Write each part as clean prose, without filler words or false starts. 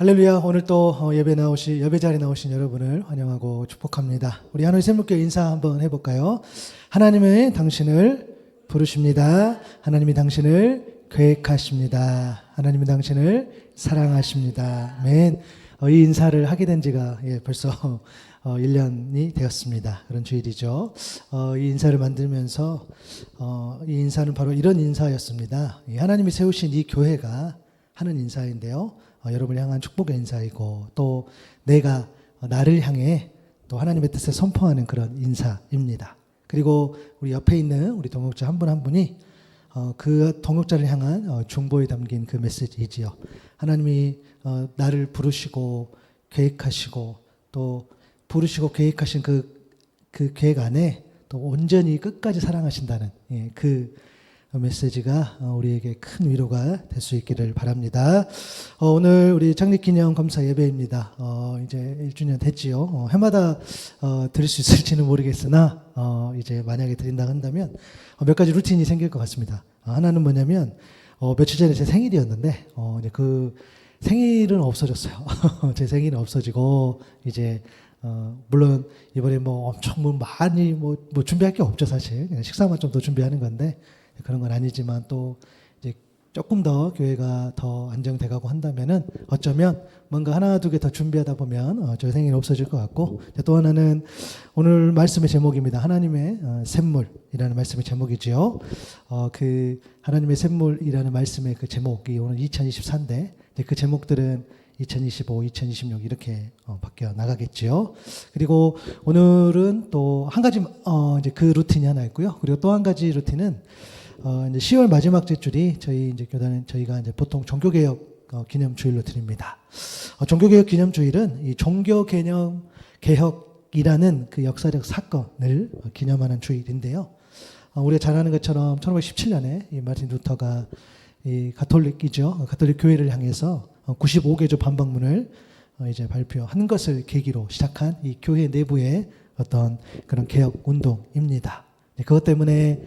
할렐루야. 오늘 또 예배 자리에 나오신 여러분을 환영하고 축복합니다. 우리 하나님 샘물교회 인사 한번 해볼까요? 하나님은 당신을 부르십니다. 하나님이 당신을 계획하십니다. 하나님이 당신을 사랑하십니다. 아멘. 이 인사를 하게 된 지가 벌써 1년이 되었습니다. 그런 주일이죠. 이 인사를 만들면서 이 인사는 바로 이런 인사였습니다. 하나님이 세우신 이 교회가 하는 인사인데요. 여러분을 향한 축복의 인사이고 또 내가 나를 향해 또 하나님의 뜻을 선포하는 그런 인사입니다. 그리고 우리 옆에 있는 우리 동역자 한 분 한 분이 그 동역자를 향한 중보에 담긴 그 메시지이지요. 하나님이 나를 부르시고 계획하시고 또 부르시고 계획하신 그 계획 안에 또 온전히 끝까지 사랑하신다는 그 메시지가 우리에게 큰 위로가 될 수 있기를 바랍니다. 오늘 우리 창립기념 감사 예배입니다. 이제 1주년 됐지요. 해마다 드릴 수 있을지는 모르겠으나 이제 만약에 드린다 한다면 몇 가지 루틴이 생길 것 같습니다. 하나는 뭐냐면 며칠 전에 제 생일이었는데 이제 그 생일은 없어졌어요. 제 생일은 없어지고 이제 물론 이번에 뭐 엄청 많이 준비할 게 없죠. 사실 그냥 식사만 좀 더 준비하는 건데 그런 건 아니지만 또 이제 조금 더 교회가 더 안정돼가고 한다면은 어쩌면 뭔가 하나 두 개 더 준비하다 보면 저 생일이 없어질 것 같고, 또 하나는 오늘 말씀의 제목입니다. 하나님의 샘물이라는 말씀의 제목이지요. 그 하나님의 샘물이라는 말씀의 그 제목이 오늘 2024인데 그 제목들은 2025, 2026 이렇게 바뀌어 나가겠지요. 그리고 오늘은 또 한 가지 이제 그 루틴이 하나 있고요. 그리고 또 한 가지 루틴은 이제 10월 마지막 주일이 저희 이제 교단은 저희가 이제 보통 종교개혁 기념 주일로 드립니다. 종교개혁 기념 주일은 이 종교 개념 개혁이라는 그 역사적 사건을 기념하는 주일인데요. 우리가 잘 아는 것처럼 1517년에 이 마틴 루터가 이 가톨릭이죠. 가톨릭 교회를 향해서 95개조 반박문을 이제 발표한 것을 계기로 시작한 이 교회 내부의 어떤 그런 개혁 운동입니다. 그것 때문에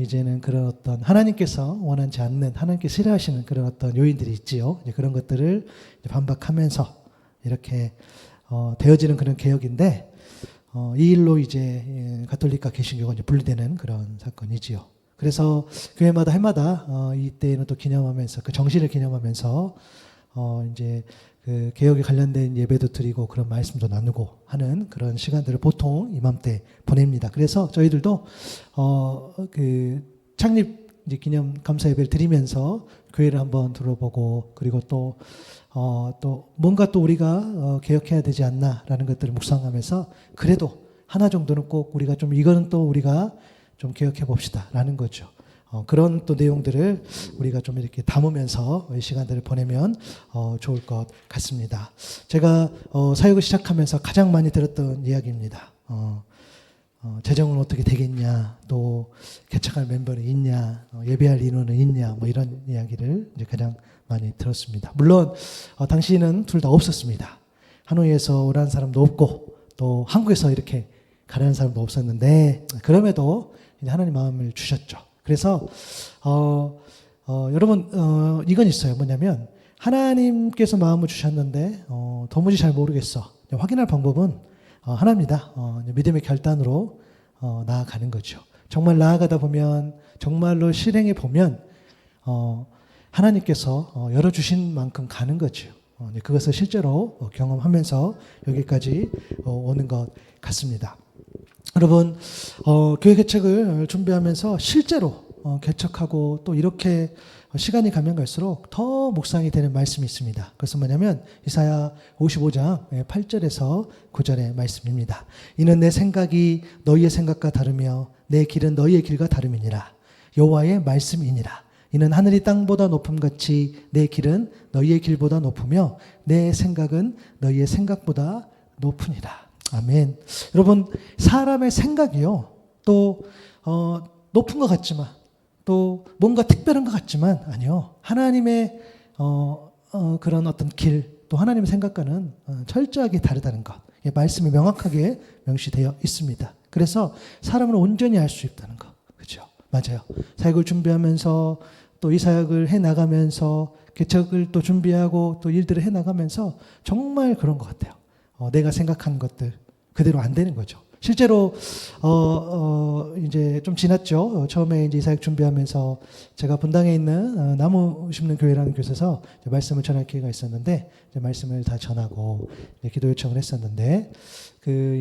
이제는 그런 어떤 하나님께서 원하지 않는, 하나님께 싫어하시는 그런 어떤 요인들이 있지요. 그런 것들을 반박하면서 이렇게 되어지는 그런 개혁인데, 이 일로 이제 가톨릭과 개신교가 이제 분리되는 그런 사건이지요. 그래서 교회마다 해마다 이때는 또 기념하면서 그 정신을 기념하면서 이제 그 개혁에 관련된 예배도 드리고 그런 말씀도 나누고 하는 그런 시간들을 보통 이맘때 보냅니다. 그래서 저희들도 그 창립 이제 기념 감사 예배를 드리면서 교회를 한번 둘러보고, 그리고 또 뭔가 또 우리가 개혁해야 되지 않나라는 것들을 묵상하면서 그래도 하나 정도는 꼭 우리가 좀 이거는 또 우리가 좀 개혁해 봅시다 라는 거죠. 그런 또 내용들을 우리가 좀 이렇게 담으면서 이 시간들을 보내면 좋을 것 같습니다. 제가 사역을 시작하면서 가장 많이 들었던 이야기입니다. 재정은 어떻게 되겠냐, 또 개척할 멤버는 있냐, 예배할 인원은 있냐, 뭐 이런 이야기를 이제 가장 많이 들었습니다. 물론 당시에는 둘 다 없었습니다. 하노이에서 오라는 사람도 없고 또 한국에서 이렇게 가라는 사람도 없었는데, 그럼에도 이제 하나님 마음을 주셨죠. 그래서 여러분 이건 있어요. 뭐냐면 하나님께서 마음을 주셨는데 도무지 잘 모르겠어. 확인할 방법은 하나입니다. 믿음의 결단으로 나아가는 거죠. 정말 나아가다 보면, 정말로 실행해 보면 하나님께서 열어주신 만큼 가는 거죠. 그것을 실제로 경험하면서 여기까지 오는 것 같습니다. 여러분, 교회 개척을 준비하면서 실제로 개척하고 또 이렇게 시간이 가면 갈수록 더 묵상이 되는 말씀이 있습니다. 그것은 뭐냐면 이사야 55장 8절에서 9절의 말씀입니다. 이는 내 생각이 너희의 생각과 다르며 내 길은 너희의 길과 다름이니라. 여호와의 말씀이니라. 이는 하늘이 땅보다 높음같이 내 길은 너희의 길보다 높으며 내 생각은 너희의 생각보다 높으니라. 아멘. 여러분, 사람의 생각이요, 또 높은 것 같지만, 또 뭔가 특별한 것 같지만 아니요, 하나님의 그런 어떤 길, 또 하나님의 생각과는 철저하게 다르다는 것, 말씀이 명확하게 명시되어 있습니다. 그래서 사람을 온전히 알 수 있다는 것, 그렇죠? 맞아요. 사역을 준비하면서 또 이 사역을 해 나가면서 개척을 또 준비하고 또 일들을 해 나가면서 정말 그런 것 같아요. 내가 생각한 것들 그대로 안 되는 거죠. 실제로 이제 좀 지났죠. 처음에 이제 이 사역 준비하면서 제가 분당에 있는 나무 심는 교회라는 곳에서 말씀을 전할 기회가 있었는데 이제 말씀을 다 전하고 기도 요청을 했었는데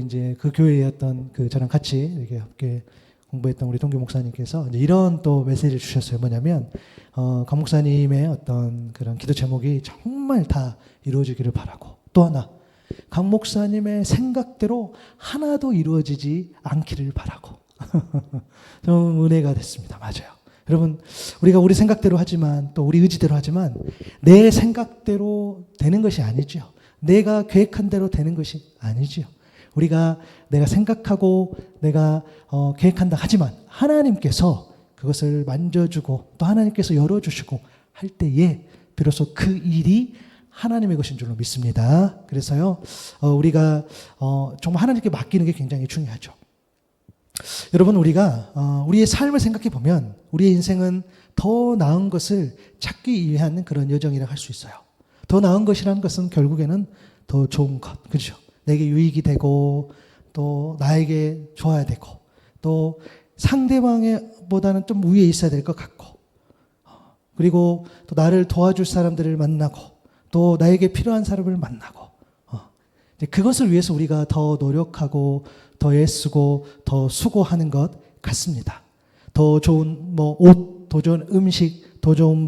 이제 그 교회의 어떤 저랑 같이 이렇게 함께 공부했던 우리 동교 목사님께서 이제 이런 또 메시지를 주셨어요. 뭐냐면 강 목사님의 어떤 그런 기도 제목이 정말 다 이루어지기를 바라고, 또 하나 강 목사님의 생각대로 하나도 이루어지지 않기를 바라고. 좀 은혜가 됐습니다. 맞아요. 여러분, 우리가 우리 생각대로 하지만 또 우리 의지대로 하지만 내 생각대로 되는 것이 아니죠. 내가 계획한 대로 되는 것이 아니죠. 우리가 내가 생각하고 내가 계획한다 하지만 하나님께서 그것을 만져주고 또 하나님께서 열어주시고 할 때에 비로소 그 일이 하나님의 것인 줄로 믿습니다. 그래서요, 우리가 정말 하나님께 맡기는 게 굉장히 중요하죠. 여러분, 우리가 우리의 삶을 생각해 보면 우리의 인생은 더 나은 것을 찾기 위한 그런 여정이라고 할 수 있어요. 더 나은 것이라는 것은 결국에는 더 좋은 것, 그렇죠? 내게 유익이 되고 또 나에게 좋아야 되고 또 상대방보다는 좀 위에 있어야 될 것 같고, 그리고 또 나를 도와줄 사람들을 만나고 또 나에게 필요한 사람을 만나고, 그것을 위해서 우리가 더 노력하고 더 애쓰고 더 수고하는 것 같습니다. 더 좋은 옷, 더 좋은 음식, 더 좋은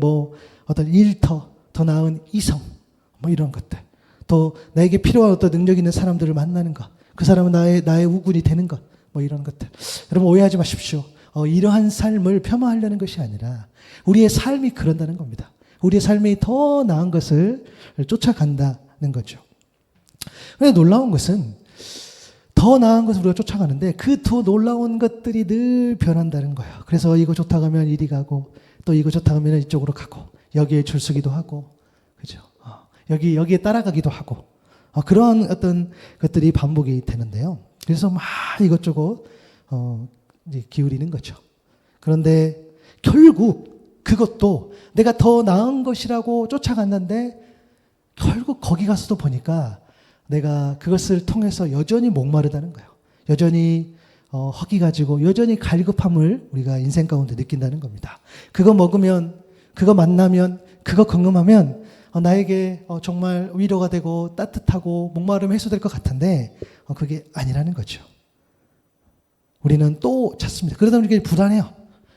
어떤 일터, 더 나은 이성, 이런 것들. 또 나에게 필요한 어떤 능력 있는 사람들을 만나는 것, 그 사람은 나의 우군이 되는 것, 이런 것들. 여러분, 오해하지 마십시오. 이러한 삶을 폄하하려는 것이 아니라 우리의 삶이 그런다는 겁니다. 우리의 삶이 더 나은 것을 쫓아간다는 거죠. 그런데 놀라운 것은 더 나은 것을 우리가 쫓아가는데 그 더 놀라운 것들이 늘 변한다는 거예요. 그래서 이거 좋다고 하면 이리 가고 또 이거 좋다고 하면 이쪽으로 가고 여기에 줄 서기도 하고, 그죠? 여기에 따라가기도 하고, 그러한 어떤 것들이 반복이 되는데요. 그래서 막 이것저것 이제 기울이는 거죠. 그런데 결국 그것도 내가 더 나은 것이라고 쫓아갔는데 결국 거기 가서도 보니까 내가 그것을 통해서 여전히 목마르다는 거예요. 여전히 허기 가지고 여전히 갈급함을 우리가 인생 가운데 느낀다는 겁니다. 그거 먹으면, 그거 만나면, 그거 경험하면 나에게 정말 위로가 되고 따뜻하고 목마름이 해소될 것 같은데 그게 아니라는 거죠. 우리는 또 찾습니다. 그러다 보니까 불안해요.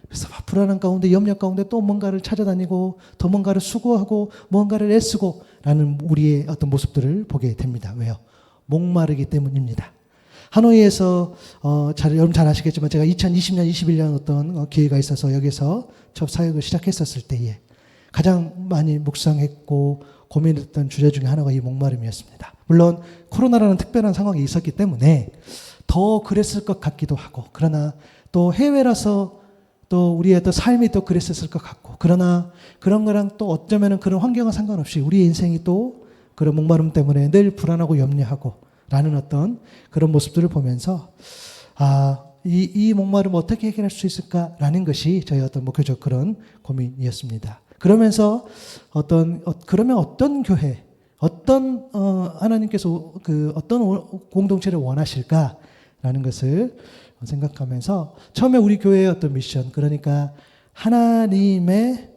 그래서 막 불안한 가운데, 염려 가운데 또 뭔가를 찾아다니고 더 뭔가를 수고하고 뭔가를 애쓰고 라는 우리의 어떤 모습들을 보게 됩니다. 왜요? 목마르기 때문입니다. 하노이에서 여러분 잘 아시겠지만 제가 2020년, 21년 어떤 기회가 있어서 여기서 첫 사역을 시작했었을 때에 가장 많이 묵상했고 고민했던 주제 중에 하나가 이 목마름이었습니다. 물론 코로나라는 특별한 상황이 있었기 때문에 더 그랬을 것 같기도 하고, 그러나 또 해외라서 또 우리의 또 삶이 또 그랬을 것 같고, 그러나 그런 거랑 또 어쩌면은 그런 환경과 상관없이 우리의 인생이 또 그런 목마름 때문에 늘 불안하고 염려하고 라는 어떤 그런 모습들을 보면서 이 목마름 어떻게 해결할 수 있을까라는 것이 저희 어떤 목표적 그런 고민이었습니다. 그러면서 그러면 어떤 교회, 어떤 하나님께서 어떤 공동체를 원하실까라는 것을 생각하면서 처음에 우리 교회의 어떤 미션, 그러니까 하나님의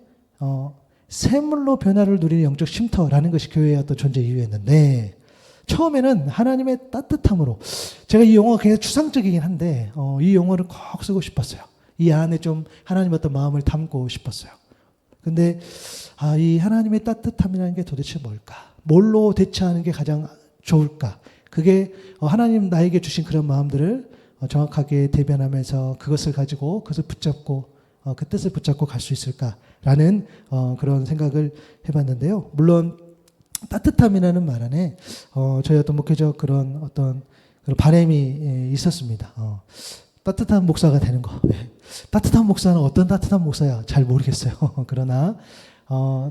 샘물로 변화를 누리는 영적 쉼터라는 것이 교회의 어떤 존재 이유였는데, 처음에는 하나님의 따뜻함으로, 제가 이 용어가 굉장히 추상적이긴 한데 이 용어를 꼭 쓰고 싶었어요. 이 안에 좀 하나님의 어떤 마음을 담고 싶었어요. 근데 이 하나님의 따뜻함이라는 게 도대체 뭘까? 뭘로 대처하는 게 가장 좋을까? 그게 하나님 나에게 주신 그런 마음들을 정확하게 대변하면서 그것을 가지고 그것을 붙잡고 그 뜻을 붙잡고 갈 수 있을까라는 그런 생각을 해봤는데요. 물론 따뜻함이라는 말 안에 저희 어떤 목회적 그런 바람이 있었습니다. 따뜻한 목사가 되는 거. 따뜻한 목사는 어떤 따뜻한 목사야? 잘 모르겠어요. 그러나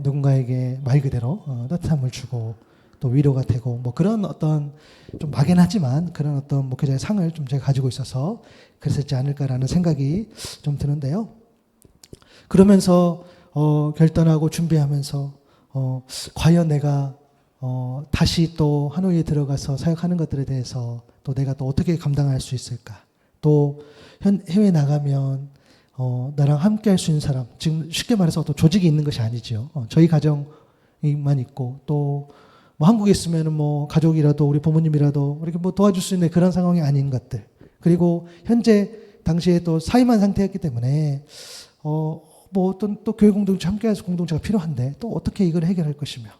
누군가에게 말 그대로 따뜻함을 주고 또 위로가 되고 그런 어떤 좀 막연하지만 그런 어떤 목회자의 상을 좀 제가 가지고 있어서 그랬었지 않을까라는 생각이 좀 드는데요. 그러면서 결단하고 준비하면서 과연 내가 다시 또 하노이에 들어가서 사역하는 것들에 대해서 또 내가 또 어떻게 감당할 수 있을까? 또 해외 나가면 나랑 함께 할 수 있는 사람, 지금 쉽게 말해서 또 조직이 있는 것이 아니죠. 저희 가정만 있고 또 뭐 한국에 있으면은 뭐 가족이라도 우리 부모님이라도 이렇게 뭐 도와줄 수 있는 그런 상황이 아닌 것들. 그리고 현재 당시에 또 사임한 상태였기 때문에 뭐 어떤 또 교회 공동체 함께해서 공동체가 필요한데 또 어떻게 이걸 해결할 것이며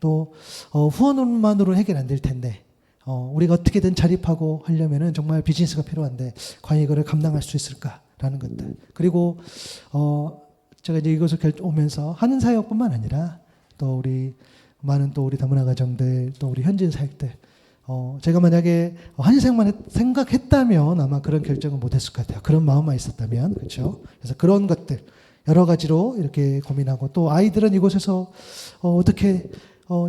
또 후원만으로 해결 안 될 텐데 우리가 어떻게든 자립하고 하려면은 정말 비즈니스가 필요한데 과연 이거를 감당할 수 있을까라는 것들. 그리고 제가 이제 이것을 오면서 하는 사역뿐만 아니라 또 우리 많은 또 우리 다문화 가정들 또 우리 현지인 사역들 제가 만약에 한인생만 생각했다면 아마 그런 결정은 못했을 것 같아요. 그런 마음만 있었다면 그렇죠. 그래서 그런 것들 여러 가지로 이렇게 고민하고 또 아이들은 이곳에서 어떻게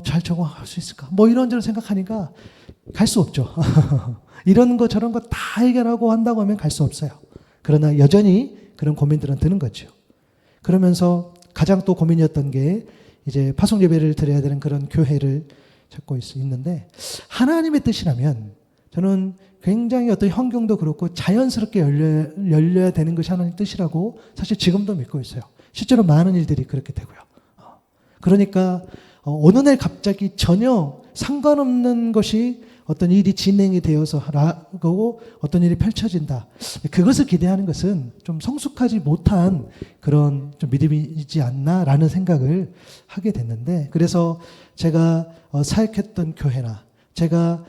잘 적응할 수 있을까? 뭐 이런저런 생각하니까 갈 수 없죠. 이런 거 저런 거 다 해결하고 한다고 하면 갈 수 없어요. 그러나 여전히 그런 고민들은 드는 거죠. 그러면서 가장 또 고민이었던 게 이제 파송 예배를 드려야 되는 그런 교회를 찾고 있는데 하나님의 뜻이라면 저는 굉장히 어떤 환경도 그렇고 자연스럽게 열려야 되는 것이 하나님의 뜻이라고 사실 지금도 믿고 있어요. 실제로 많은 일들이 그렇게 되고요. 그러니까 어느 날 갑자기 전혀 상관없는 것이 어떤 일이 진행이 되어서 하고 어떤 일이 펼쳐진다. 그것을 기대하는 것은 좀 성숙하지 못한 그런 좀 믿음이지 않나라는 생각을 하게 됐는데 그래서 제가 사역했던 교회나 제가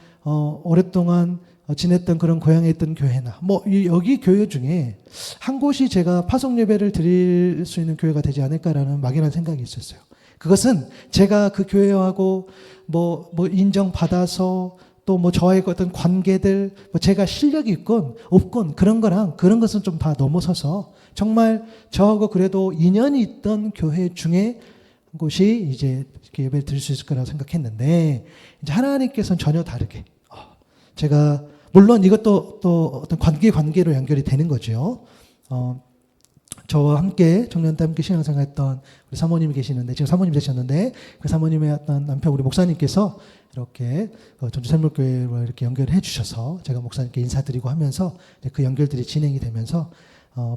오랫동안 지냈던 그런 고향에 있던 교회나 뭐 여기 교회 중에 한 곳이 제가 파송 예배를 드릴 수 있는 교회가 되지 않을까라는 막연한 생각이 있었어요. 그것은 제가 그 교회하고 뭐 인정받아서 또 뭐 저와의 어떤 관계들, 뭐 제가 실력이 있건 없건 그런 것은 좀 다 넘어서서 정말 저하고 그래도 인연이 있던 교회 중에 곳이 이제 이렇게 예배를 드릴 수 있을 거라고 생각했는데 이제 하나님께서는 전혀 다르게 제가 물론 이것도 또 어떤 관계로 연결이 되는 거죠. 저와 함께 청년 때 함께 신앙생활했던 우리 사모님이 계시는데 지금 사모님 되셨는데 그 사모님의 어떤 남편 우리 목사님께서 이렇게 전주샘물교회로 이렇게 연결해 주셔서 제가 목사님께 인사드리고 하면서 그 연결들이 진행이 되면서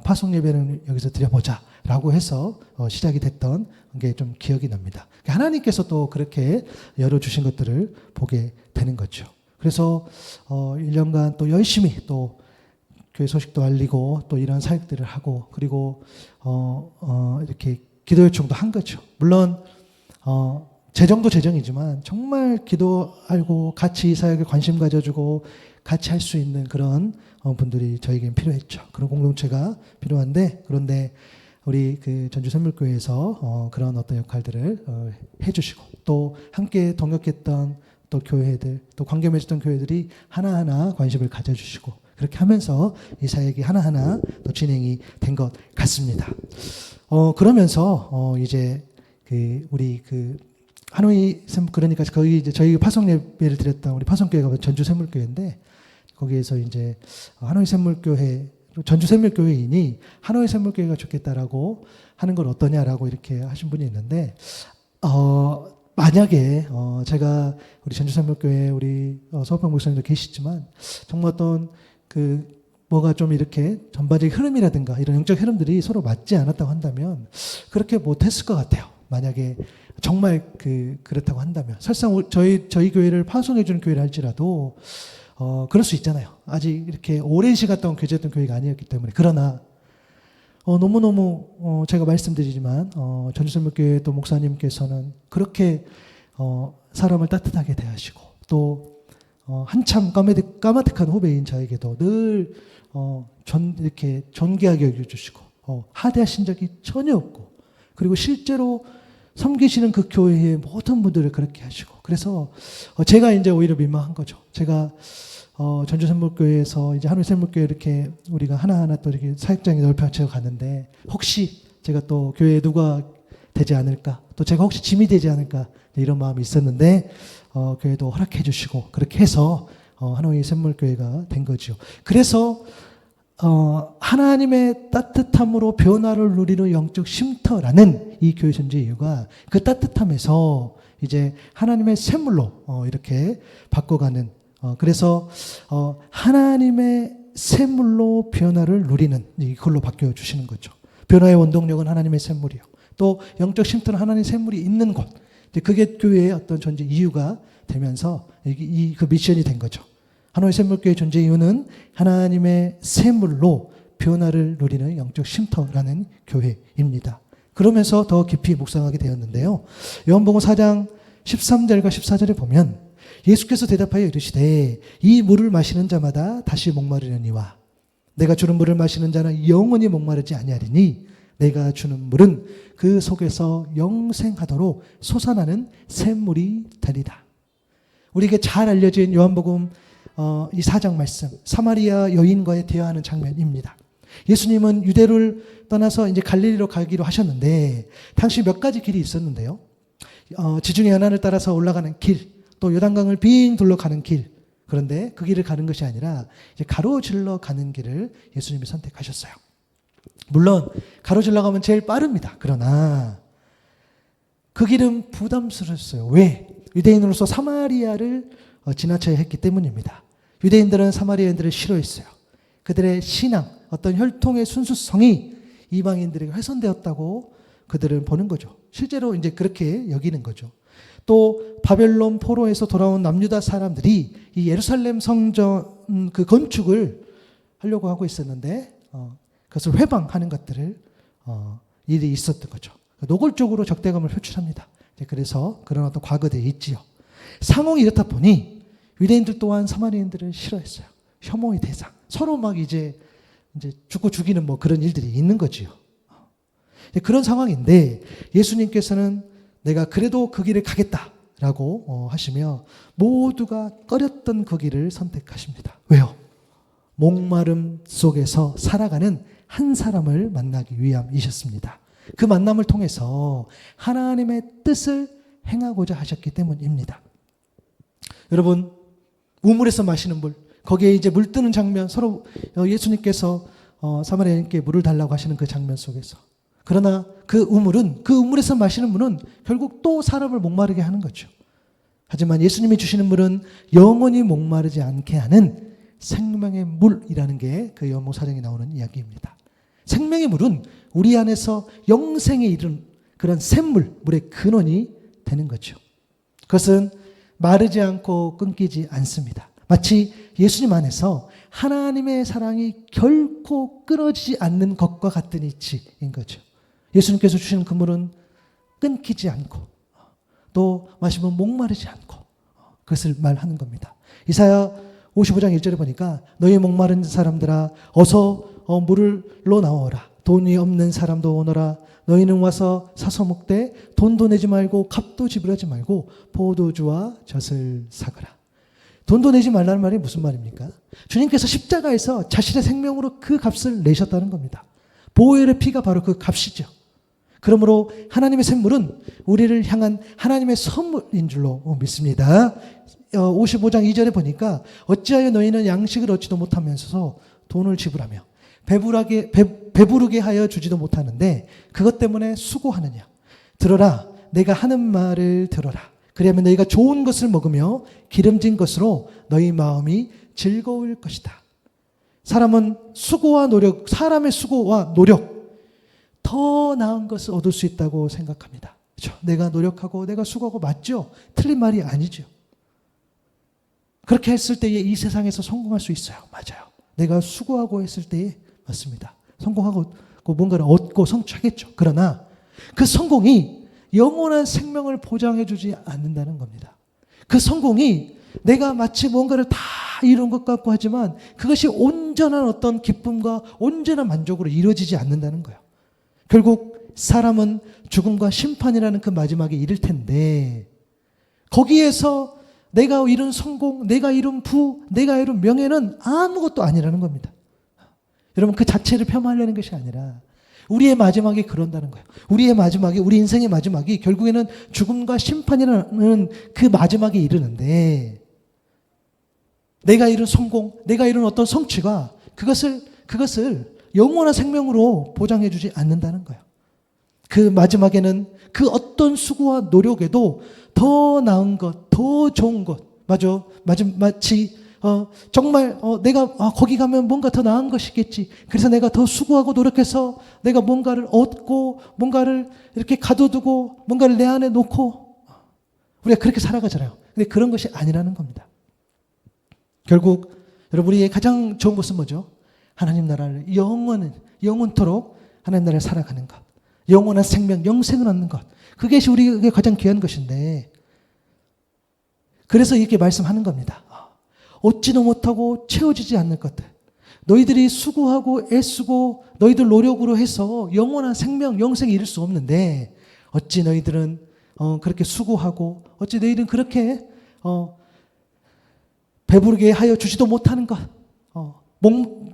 파송 예배는 여기서 드려보자라고 해서 시작이 됐던 게 좀 기억이 납니다. 하나님께서 또 그렇게 열어주신 것들을 보게 되는 거죠. 그래서 1년간 또 열심히 또 교회 소식도 알리고 또 이런 사역들을 하고 그리고 이렇게 기도 요청도 한 거죠. 물론 재정도 재정이지만 정말 기도하고 같이 이 사역에 관심 가져주고 같이 할 수 있는 그런 분들이 저에겐 필요했죠. 그런 공동체가 필요한데 그런데 우리 그 전주샘물교회에서 그런 어떤 역할들을 해주시고 또 함께 동역했던 또 교회들 또 관계 맺었던 교회들이 하나하나 관심을 가져주시고 그렇게 하면서 이 사역이 하나하나 또 진행이 된 것 같습니다. 그러면서 이제 우리 하노이 그러니까 거기 이제 저희 파송 예배를 드렸던 우리 파송교회가 전주 샘물교회인데 거기에서 이제 하노이 샘물교회 전주 샘물교회인이 하노이 샘물교회가 좋겠다라고 하는 건 어떠냐라고 이렇게 하신 분이 있는데 만약에 제가 우리 전주 샘물교회 우리 서호평 목사님도 계시지만 정말 어떤 뭐가 좀 이렇게 전반적인 흐름이라든가 이런 영적 흐름들이 서로 맞지 않았다고 한다면 그렇게 못했을 것 같아요. 만약에 정말 그렇다고 한다면 설상 저희 교회를 파송해주는 교회를 할지라도 그럴 수 있잖아요. 아직 이렇게 오랜 시간 동안 교제했던 교회가 아니었기 때문에 그러나 너무너무 제가 말씀드리지만 전주샘물교회 또 목사님께서는 그렇게 사람을 따뜻하게 대하시고 또 한참 까마득한 후배인 저에게도 늘 이렇게 존귀하게 여겨주시고 하대하신 적이 전혀 없고 그리고 실제로 섬기시는 그 교회의 모든 분들을 그렇게 하시고 그래서 제가 이제 오히려 민망한 거죠. 제가 전주샘물교회에서 이제 하노이샘물교회 이렇게 우리가 하나하나 또 이렇게 사역장이 넓혀져 가는데 혹시 제가 또 교회에 누가 되지 않을까 또 제가 혹시 짐이 되지 않을까 이런 마음이 있었는데 교회도 허락해 주시고 그렇게 해서 하노이 샘물교회가 된 거죠. 그래서 하나님의 따뜻함으로 변화를 누리는 영적 쉼터라는 이 교회 존재 이유가 그 따뜻함에서 이제 하나님의 샘물로 이렇게 바꿔가는 그래서 하나님의 샘물로 변화를 누리는 이걸로 바뀌어 주시는 거죠. 변화의 원동력은 하나님의 샘물이요. 또 영적 쉼터는 하나님의 샘물이 있는 곳. 그게 교회의 어떤 존재 이유가 되면서 그 미션이 된 거죠. 하나님의 샘물교회 존재 이유는 하나님의 샘물로 변화를 누리는 영적 쉼터라는 교회입니다. 그러면서 더 깊이 묵상하게 되었는데요. 요한복음 4장 13절과 14절에 보면 예수께서 대답하여 이르시되 이 물을 마시는 자마다 다시 목마르려니와 내가 주는 물을 마시는 자는 영원히 목마르지 아니하리니 내가 주는 물은 그 속에서 영생하도록 솟아나는 샘물이 되리라. 우리에게 잘 알려진 요한복음 이 4장 말씀 사마리아 여인과의 대화하는 장면입니다. 예수님은 유대를 떠나서 이제 갈릴리로 가기로 하셨는데 당시 몇 가지 길이 있었는데요. 지중해 연안을 따라서 올라가는 길, 또 요단강을 빙 둘러 가는 길. 그런데 그 길을 가는 것이 아니라 이제 가로질러 가는 길을 예수님이 선택하셨어요. 물론 가로질러 가면 제일 빠릅니다. 그러나 그 길은 부담스러웠어요. 왜? 유대인으로서 사마리아를 지나쳐야 했기 때문입니다. 유대인들은 사마리아인들을 싫어했어요. 그들의 신앙, 어떤 혈통의 순수성이 이방인들에게 훼손되었다고 그들은 보는 거죠. 실제로 이제 그렇게 여기는 거죠. 또 바벨론 포로에서 돌아온 남유다 사람들이 이 예루살렘 성전 그 건축을 하려고 하고 있었는데 그것을 회방하는 것들을 일이 있었던 거죠. 노골적으로 적대감을 표출합니다. 그래서 그런 어떤 과거들이 있지요. 상황이 이렇다 보니 유대인들 또한 사마리아인들을 싫어했어요. 혐오의 대상. 서로 막 이제 죽고 죽이는 뭐 그런 일들이 있는 거지요. 그런 상황인데 예수님께서는 내가 그래도 그 길을 가겠다라고 하시며 모두가 꺼렸던 그 길을 선택하십니다. 왜요? 목마름 속에서 살아가는 한 사람을 만나기 위함이셨습니다. 그 만남을 통해서 하나님의 뜻을 행하고자 하셨기 때문입니다. 여러분, 우물에서 마시는 물, 거기에 이제 물 뜨는 장면, 서로 예수님께서 사마리아인께 물을 달라고 하시는 그 장면 속에서. 그러나 그 우물에서 마시는 물은 결국 또 사람을 목마르게 하는 거죠. 하지만 예수님이 주시는 물은 영원히 목마르지 않게 하는 생명의 물이라는 게 그 요한복음 4장에 나오는 이야기입니다. 생명의 물은 우리 안에서 영생에 이르는 그런 샘물, 물의 근원이 되는 거죠. 그것은 마르지 않고 끊기지 않습니다. 마치 예수님 안에서 하나님의 사랑이 결코 끊어지지 않는 것과 같은 이치인 거죠. 예수님께서 주시는 그 물은 끊기지 않고 또 마시면 목마르지 않고 그것을 말하는 겁니다. 이사야 55장 1절에 보니까 너희 목마른 사람들아 어서 물로 나오라. 돈이 없는 사람도 오너라. 너희는 와서 사서 먹되 돈도 내지 말고 값도 지불하지 말고 포도주와 젖을 사거라. 돈도 내지 말라는 말이 무슨 말입니까? 주님께서 십자가에서 자신의 생명으로 그 값을 내셨다는 겁니다. 보혈의 피가 바로 그 값이죠. 그러므로 하나님의 샘물은 우리를 향한 하나님의 선물인 줄로 믿습니다. 55장 2절에 보니까 어찌하여 너희는 양식을 얻지도 못하면서 돈을 지불하며 배부르게 하여 주지도 못하는데 그것 때문에 수고하느냐. 들어라. 내가 하는 말을 들어라. 그리하면 너희가 좋은 것을 먹으며 기름진 것으로 너희 마음이 즐거울 것이다. 사람의 수고와 노력 더 나은 것을 얻을 수 있다고 생각합니다. 그렇죠? 내가 노력하고 내가 수고하고 맞죠? 틀린 말이 아니죠. 그렇게 했을 때에 이 세상에서 성공할 수 있어요. 맞아요. 내가 수고하고 했을 때에 맞습니다. 성공하고 뭔가를 얻고 성취하겠죠. 그러나 그 성공이 영원한 생명을 보장해 주지 않는다는 겁니다. 그 성공이 내가 마치 뭔가를 다 이룬 것 같고 하지만 그것이 온전한 어떤 기쁨과 온전한 만족으로 이루어지지 않는다는 거예요. 결국 사람은 죽음과 심판이라는 그 마지막에 이를 텐데 거기에서 내가 이룬 성공, 내가 이룬 부, 내가 이룬 명예는 아무것도 아니라는 겁니다. 여러분 그 자체를 폄하하려는 것이 아니라 우리의 마지막이 그런다는 거예요. 우리 인생의 마지막이 결국에는 죽음과 심판이라는 그 마지막에 이르는데 내가 이룬 성공, 내가 이룬 어떤 성취가 그것을 그것을 영원한 생명으로 보장해 주지 않는다는 거예요. 그 마지막에는 그 어떤 수고와 노력에도 더 나은 것, 더 좋은 것, 마치 정말 내가 거기 가면 뭔가 더 나은 것이겠지. 그래서 내가 더 수고하고 노력해서 내가 뭔가를 얻고 뭔가를 이렇게 가둬두고 뭔가를 내 안에 놓고 우리가 그렇게 살아가잖아요. 근데 그런 것이 아니라는 겁니다. 결국 여러분 우리의 가장 좋은 것은 뭐죠? 하나님 나라를 영원토록 하나님 나라를 살아가는 것. 영원한 생명, 영생을 얻는 것. 그게 우리에게 가장 귀한 것인데 그래서 이렇게 말씀하는 겁니다. 얻지도 못하고 채워지지 않는 것들. 너희들이 수고하고 애쓰고 너희들 노력으로 해서 영원한 생명, 영생에 이를 수 없는데 어찌 너희들은 그렇게 수고하고 어찌 너희들은 그렇게 배부르게 하여 주지도 못하는 것.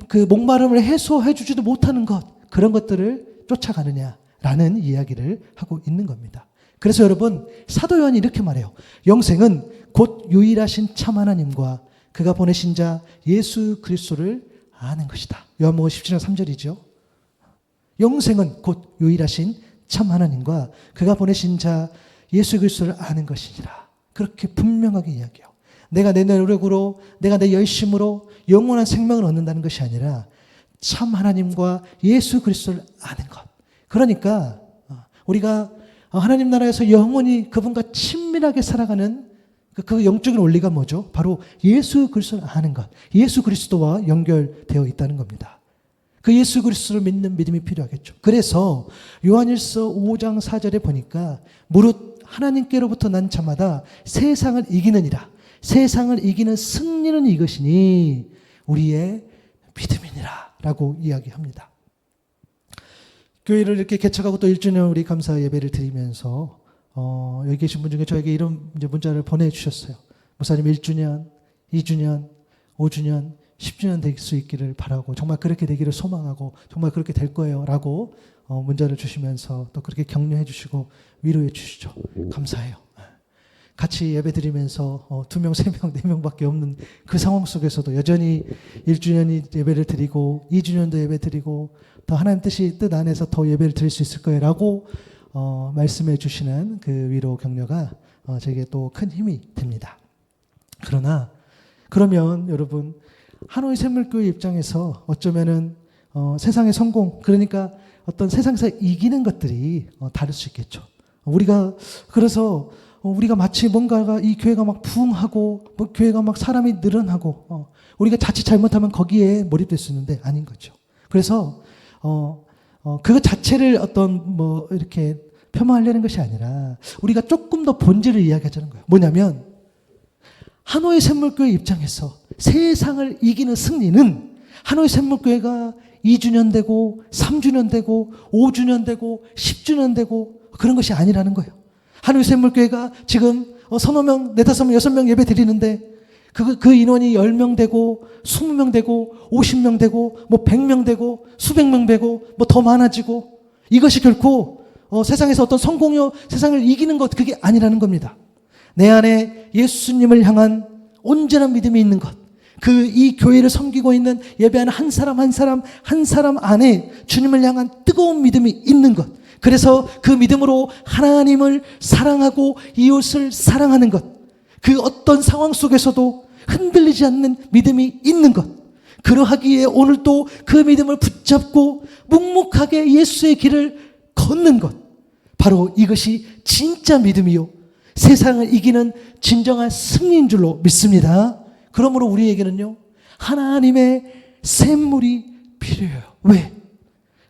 그 목마름을 해소해 주지도 못하는 것. 그런 것들을 쫓아가느냐라는 이야기를 하고 있는 겁니다. 그래서 여러분 사도 요한이 이렇게 말해요. 영생은 곧 유일하신 참 하나님과 그가 보내신 자 예수 그리스도를 아는 것이다. 요한복음 17장 3절이죠. 영생은 곧 유일하신 참 하나님과 그가 보내신 자 예수 그리스도를 아는 것이니라. 그렇게 분명하게 이야기해요. 내가 내 노력으로 내가 내 열심으로 영원한 생명을 얻는다는 것이 아니라 참 하나님과 예수 그리스도를 아는 것. 그러니까 우리가 하나님 나라에서 영원히 그분과 친밀하게 살아가는 그 영적인 원리가 뭐죠? 바로 예수 그리스도를 아는 것. 예수 그리스도와 연결되어 있다는 겁니다. 그 예수 그리스도를 믿는 믿음이 필요하겠죠. 그래서 요한일서 5장 4절에 보니까 무릇 하나님께로부터 난 자마다 세상을 이기느니라. 세상을 이기는 승리는 이것이니 우리의 믿음이니라 라고 이야기합니다. 교회를 이렇게 개척하고 또 1주년 우리 감사 예배를 드리면서 여기 계신 분 중에 저에게 이런 문자를 보내주셨어요. 목사님 1주년, 2주년, 5주년, 10주년 될 수 있기를 바라고 정말 그렇게 되기를 소망하고 정말 그렇게 될 거예요 라고 문자를 주시면서 또 그렇게 격려해 주시고 위로해 주시죠. 감사해요. 같이 예배 드리면서 2명, 3명, 4명밖에 없는 그 상황 속에서도 여전히 1주년이 예배를 드리고 2주년도 예배 드리고 더 하나님 뜻 안에서 더 예배를 드릴 수 있을 거예요 라고 말씀해 주시는 그 위로 격려가 제게 또 큰 힘이 됩니다. 그러면 여러분 하노이 샘물교회 입장에서 어쩌면은 세상의 성공 그러니까 어떤 세상에서 이기는 것들이 다를 수 있겠죠. 그래서 우리가 마치 뭔가가 이 교회가 막 부흥하고 뭐 교회가 막 사람이 늘어나고 우리가 자칫 잘못하면 거기에 몰입될 수 있는데 아닌 거죠. 그래서 그것 자체를 어떤 뭐 이렇게 폄하하려는 것이 아니라 우리가 조금 더 본질을 이야기하자는 거예요. 뭐냐면 하노이 샘물교회 입장에서 세상을 이기는 승리는 하노이 샘물교회가 2주년 되고 3주년 되고 5주년 되고 10주년 되고 그런 것이 아니라는 거예요. 하노이 샘물교회가 지금 서너 명, 4, 5명, 6명 예배 드리는데 그 인원이 10명 되고 20명 되고 50명 되고 뭐 100명 되고 수백 명 되고 뭐 더 많아지고 이것이 결코 세상에서 어떤 성공이요 세상을 이기는 것 그게 아니라는 겁니다. 내 안에 예수님을 향한 온전한 믿음이 있는 것. 이 교회를 섬기고 있는 예배하는 한 사람 안에 주님을 향한 뜨거운 믿음이 있는 것. 그래서 그 믿음으로 하나님을 사랑하고 이웃을 사랑하는 것. 그 어떤 상황 속에서도 흔들리지 않는 믿음이 있는 것. 그러하기에 오늘도 그 믿음을 붙잡고 묵묵하게 예수의 길을 걷는 것. 바로 이것이 진짜 믿음이요. 세상을 이기는 진정한 승리인 줄로 믿습니다. 그러므로 우리에게는요, 하나님의 샘물이 필요해요. 왜?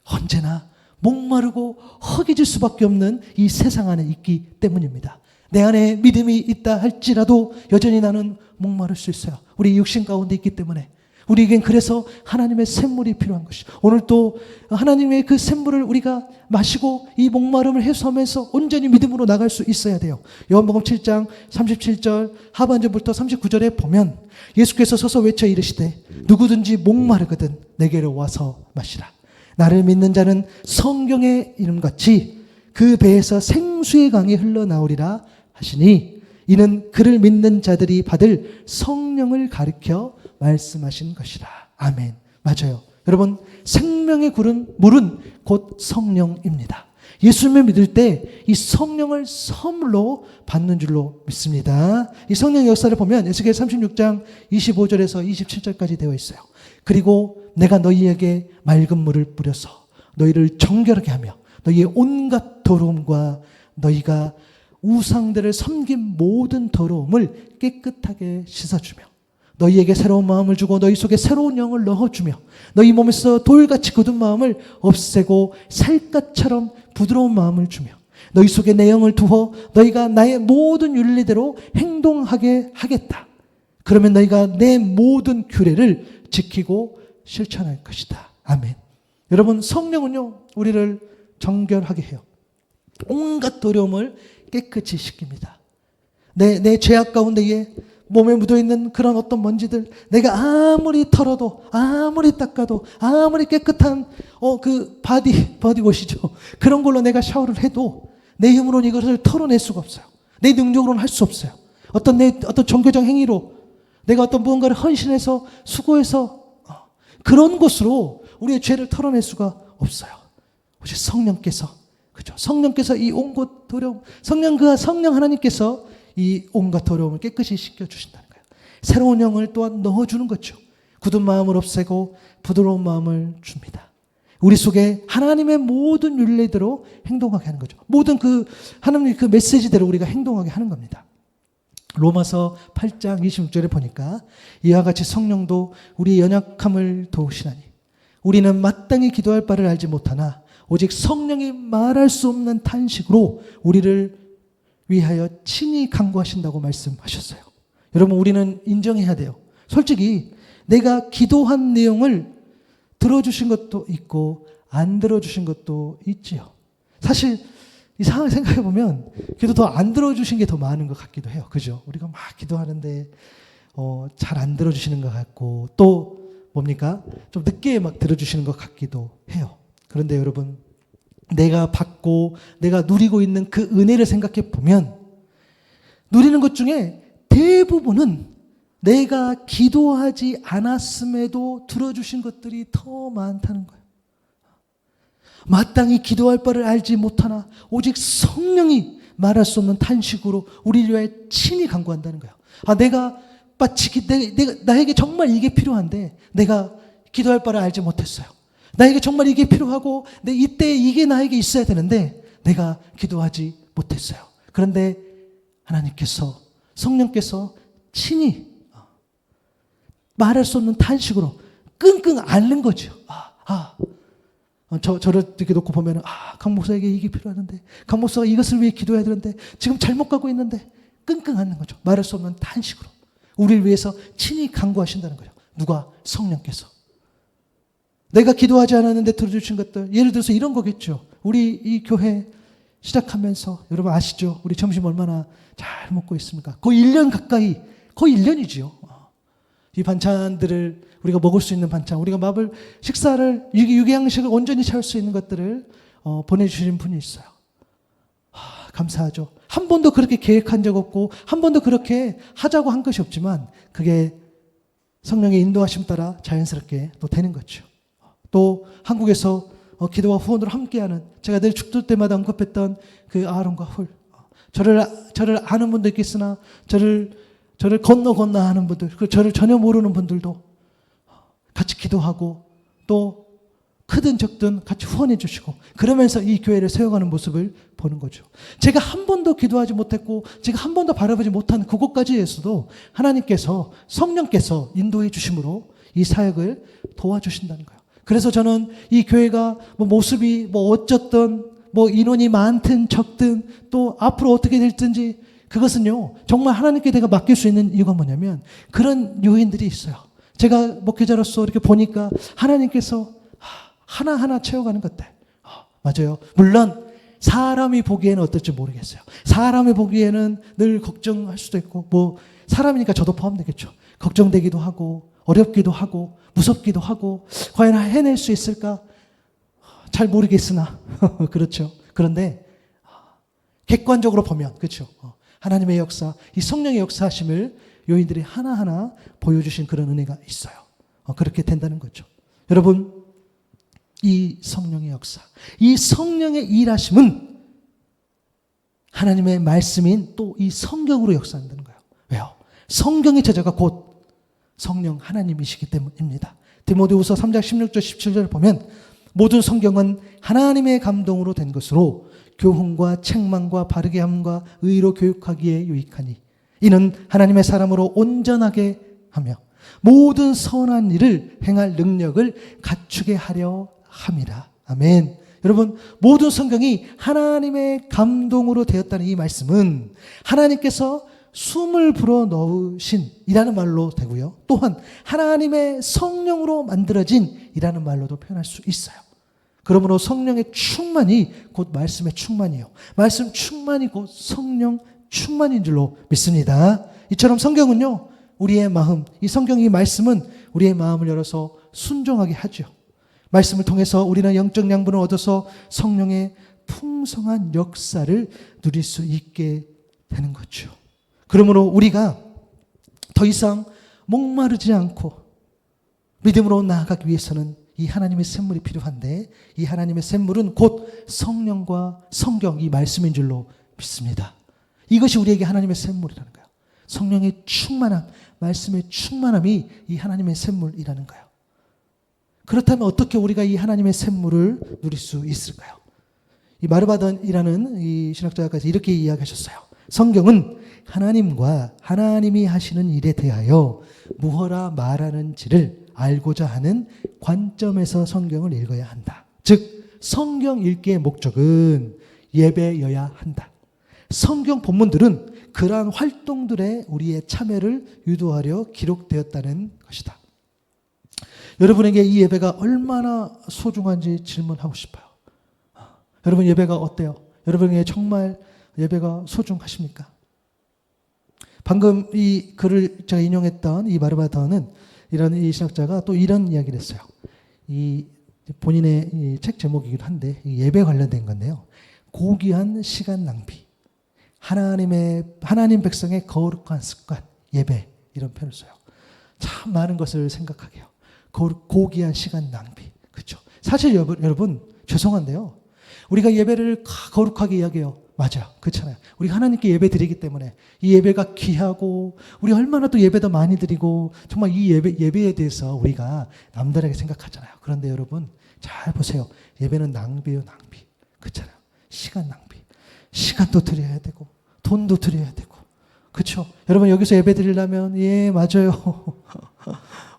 언제나 목마르고 허기질 수밖에 없는 이 세상 안에 있기 때문입니다. 내 안에 믿음이 있다 할지라도 여전히 나는 목마를 수 있어요. 우리 육신 가운데 있기 때문에. 우리에겐 그래서 하나님의 샘물이 필요한 것이죠. 오늘 또 하나님의 그 샘물을 우리가 마시고 이 목마름을 해소하면서 온전히 믿음으로 나갈 수 있어야 돼요. 요한복음 7장 37절 하반절부터 39절에 보면 예수께서 서서 외쳐 이르시되 누구든지 목마르거든 내게로 와서 마시라. 나를 믿는 자는 성경의 이름같이 그 배에서 생수의 강이 흘러나오리라 하시니 이는 그를 믿는 자들이 받을 성령을 가리켜 말씀하신 것이라. 아멘. 맞아요. 여러분, 생명의 물은 곧 성령입니다. 예수님을 믿을 때 이 성령을 선물로 받는 줄로 믿습니다. 이 성령의 역사를 보면 에스겔 36장 25절에서 27절까지 되어 있어요. 그리고 내가 너희에게 맑은 물을 뿌려서 너희를 정결하게 하며 너희의 온갖 더러움과 너희가 우상들을 섬긴 모든 더러움을 깨끗하게 씻어주며 너희에게 새로운 마음을 주고 너희 속에 새로운 영을 넣어주며 너희 몸에서 돌같이 굳은 마음을 없애고 살갗처럼 부드러운 마음을 주며 너희 속에 내 영을 두어 너희가 나의 모든 윤리대로 행동하게 하겠다. 그러면 너희가 내 모든 규례를 지키고 실천할 것이다. 아멘. 여러분, 성령은요 우리를 정결하게 해요. 온갖 더러움을 깨끗이 씻깁니다. 내 죄악 가운데에 몸에 묻어있는 그런 어떤 먼지들, 내가 아무리 털어도 아무리 닦아도 아무리 깨끗한 그 바디워시죠, 그런 걸로 내가 샤워를 해도 내 힘으로는 이것을 털어낼 수가 없어요. 내 능력으로는 할 수 없어요. 어떤 종교적 행위로 내가 어떤 무언가를 헌신해서 수고해서 그런 것으로 우리의 죄를 털어낼 수가 없어요. 오직 성령께서, 그죠? 성령께서 이 온갖 더러움, 성령 하나님께서 이 온갖 더러움을 깨끗이 씻겨주신다는 거예요. 새로운 영을 또한 넣어주는 거죠. 굳은 마음을 없애고 부드러운 마음을 줍니다. 우리 속에 하나님의 모든 윤례대로 행동하게 하는 거죠. 모든 하나님의 그 메시지대로 우리가 행동하게 하는 겁니다. 로마서 8장 26절에 보니까 이와 같이 성령도 우리의 연약함을 도우시나니 우리는 마땅히 기도할 바를 알지 못하나 오직 성령이 말할 수 없는 탄식으로 우리를 위하여 친히 간구하신다고 말씀하셨어요. 여러분, 우리는 인정해야 돼요. 솔직히 내가 기도한 내용을 들어주신 것도 있고 안 들어주신 것도 있지요. 사실 이 상황을 생각해 보면 기도 더 안 들어주신 게 더 많은 것 같기도 해요. 그죠? 우리가 막 기도하는데 잘 안 들어주시는 것 같고 또 뭡니까? 좀 늦게 막 들어주시는 것 같기도 해요. 그런데 여러분, 내가 받고 내가 누리고 있는 그 은혜를 생각해 보면 누리는 것 중에 대부분은 내가 기도하지 않았음에도 들어주신 것들이 더 많다는 거예요. 마땅히 기도할 바를 알지 못하나 오직 성령이 말할 수 없는 탄식으로 우리를 위하여 친히 간구한다는 거예요. 내가 마치 나에게 정말 이게 필요한데 내가 기도할 바를 알지 못했어요. 나에게 정말 이게 필요하고 이때 이게 나에게 있어야 되는데 내가 기도하지 못했어요. 그런데 하나님께서, 성령께서 친히 말할 수 없는 탄식으로 끙끙 앓는 거죠. 저를 이렇게 놓고 보면 강 목사에게 이게 필요하는데, 강 목사가 이것을 위해 기도해야 되는데 지금 잘못 가고 있는데 끙끙 앓는 거죠. 말할 수 없는 탄식으로 우리를 위해서 친히 간구하신다는 거예요. 누가? 성령께서. 내가 기도하지 않았는데 들어주신 것들, 예를 들어서 이런 거겠죠. 우리 이 교회 시작하면서 여러분 아시죠? 우리 점심 얼마나 잘 먹고 있습니까? 거의 1년 가까이, 거의 1년이지요. 이 반찬들을 우리가 먹을 수 있는 반찬, 우리가 식사를, 유기양식을 온전히 채울 수 있는 것들을 보내주신 분이 있어요. 감사하죠. 한 번도 그렇게 계획한 적 없고 한 번도 그렇게 하자고 한 것이 없지만 그게 성령의 인도하심 따라 자연스럽게 또 되는 거죠. 또 한국에서 기도와 후원으로 함께하는, 제가 늘 축도 때마다 언급했던 그 아론과 훌, 저를 아는 분도 있겠으나 저를 건너 하는 분들, 저를 전혀 모르는 분들도 같이 기도하고 또 크든 적든 같이 후원해 주시고 그러면서 이 교회를 세워가는 모습을 보는 거죠. 제가 한 번도 기도하지 못했고 제가 한 번도 바라보지 못한 그곳까지에서도 하나님께서, 성령께서 인도해 주심으로 이 사역을 도와주신다는 거예요. 그래서 저는 이 교회가 모습이 어쩌든 인원이 많든 적든 또 앞으로 어떻게 될든지 그것은요 정말 하나님께 내가 맡길 수 있는 이유가 뭐냐면 그런 요인들이 있어요. 제가 목회자로서 이렇게 보니까 하나님께서 하나하나 채워가는 것들. 맞아요. 물론 사람이 보기에는 어떨지 모르겠어요. 사람이 보기에는 늘 걱정할 수도 있고 사람이니까 저도 포함되겠죠. 걱정되기도 하고 어렵기도 하고 무섭기도 하고 과연 해낼 수 있을까? 잘 모르겠으나 그렇죠. 그런데 객관적으로 보면 그렇죠. 하나님의 역사, 이 성령의 역사하심을 요인들이 하나하나 보여주신 그런 은혜가 있어요. 그렇게 된다는 거죠. 여러분, 이 성령의 역사, 이 성령의 일하심은 하나님의 말씀인 또 이 성경으로 역사한다는 거예요. 왜요? 성경의 저자가 곧 성령 하나님이시기 때문입니다. 디모데후서 3장 16절 17절을 보면 모든 성경은 하나님의 감동으로 된 것으로 교훈과 책망과 바르게 함과 의로 교육하기에 유익하니 이는 하나님의 사람으로 온전하게 하며 모든 선한 일을 행할 능력을 갖추게 하려 함이라. 아멘. 여러분, 모든 성경이 하나님의 감동으로 되었다는 이 말씀은 하나님께서 숨을 불어 넣으신 이라는 말로 되고요. 또한 하나님의 성령으로 만들어진 이라는 말로도 표현할 수 있어요. 그러므로 성령의 충만이 곧 말씀의 충만이에요. 말씀 충만이 곧 성령 충만인 줄로 믿습니다. 이처럼 성경은요, 우리의 마음, 이 성경 이 말씀은 우리의 마음을 열어서 순종하게 하죠. 말씀을 통해서 우리는 영적 양분을 얻어서 성령의 풍성한 역사를 누릴 수 있게 되는 거죠. 그러므로 우리가 더 이상 목마르지 않고 믿음으로 나아가기 위해서는 이 하나님의 샘물이 필요한데 이 하나님의 샘물은 곧 성령과 성경, 이 말씀인 줄로 믿습니다. 이것이 우리에게 하나님의 샘물이라는 거예요. 성령의 충만함, 말씀의 충만함이 이 하나님의 샘물이라는 거예요. 그렇다면 어떻게 우리가 이 하나님의 샘물을 누릴 수 있을까요? 이 마르바던이라는 이 신학자까지 이렇게 이야기하셨어요. 성경은 하나님과 하나님이 하시는 일에 대하여 무엇라 말하는지를 알고자 하는 관점에서 성경을 읽어야 한다. 즉 성경 읽기의 목적은 예배여야 한다. 성경 본문들은 그러한 활동들에 우리의 참여를 유도하려 기록되었다는 것이다. 여러분에게 이 예배가 얼마나 소중한지 질문하고 싶어요. 여러분 예배가 어때요? 여러분에게 정말 예배가 소중하십니까? 방금 이 글을 제가 인용했던 이 마르바던은 이런 이 신학자가 또 이런 이야기를 했어요. 이 본인의 이 책 제목이기도 한데 예배 관련된 건데요. 고귀한 시간 낭비, 하나님 백성의 거룩한 습관, 예배 이런 표현을 써요. 참 많은 것을 생각하게 해요. 고귀한 시간 낭비, 그렇죠? 사실 여러분 죄송한데요. 우리가 예배를 거룩하게 이야기해요. 맞아요. 그렇잖아요. 우리가 하나님께 예배 드리기 때문에 이 예배가 귀하고 우리 얼마나 또 예배도 많이 드리고 정말 이 예배에 대해서 우리가 남다르게 생각하잖아요. 그런데 여러분 잘 보세요. 예배는 낭비예요. 낭비. 그렇잖아요. 시간 낭비. 시간도 드려야 되고 돈도 드려야 되고 그렇죠? 여러분 여기서 예배 드리려면 예 맞아요.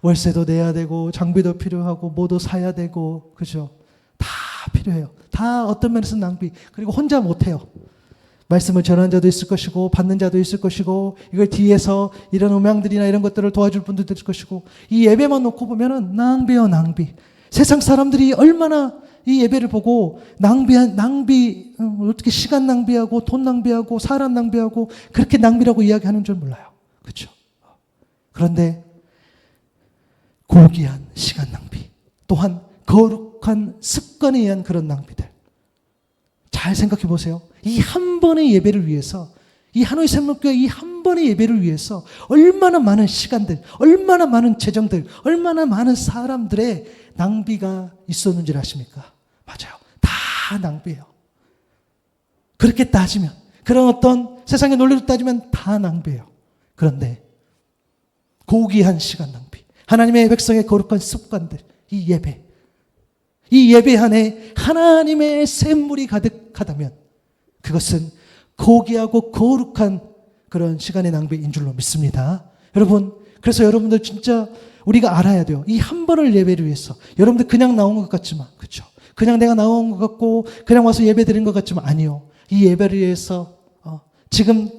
월세도 내야 되고 장비도 필요하고 뭐도 사야 되고 그렇죠? 다 필요해요. 다 어떤 면에서 낭비. 그리고 혼자 못해요. 말씀을 전하는 자도 있을 것이고 받는 자도 있을 것이고 이걸 뒤에서 이런 음향들이나 이런 것들을 도와줄 분들도 있을 것이고 이 예배만 놓고 보면은 낭비요 낭비. 세상 사람들이 얼마나 이 예배를 보고 낭비 어떻게 시간 낭비하고 돈 낭비하고 사람 낭비하고 그렇게 낭비라고 이야기하는 줄 몰라요. 그렇죠? 그런데 고귀한 시간 낭비 또한 거룩한 습관에 의한 그런 낭비들 잘 생각해 보세요. 이 한 번의 예배를 위해서 이 하노이 샘물교회 이 한 번의 예배를 위해서 얼마나 많은 시간들 얼마나 많은 재정들 얼마나 많은 사람들의 낭비가 있었는지 아십니까? 맞아요. 다 낭비예요. 그렇게 따지면 그런 어떤 세상의 논리로 따지면 다 낭비예요. 그런데 고귀한 시간 낭비 하나님의 백성의 거룩한 습관들 이 예배 안에 하나님의 샘물이 가득하다면 그것은 고귀하고 거룩한 그런 시간의 낭비인 줄로 믿습니다. 여러분 그래서 여러분들 진짜 우리가 알아야 돼요. 이 한 번을 예배를 위해서 여러분들 그냥 나온 것 같지만 그렇죠? 그냥 내가 나온 것 같고 그냥 와서 예배 드린 것 같지만 아니요. 이 예배를 위해서 지금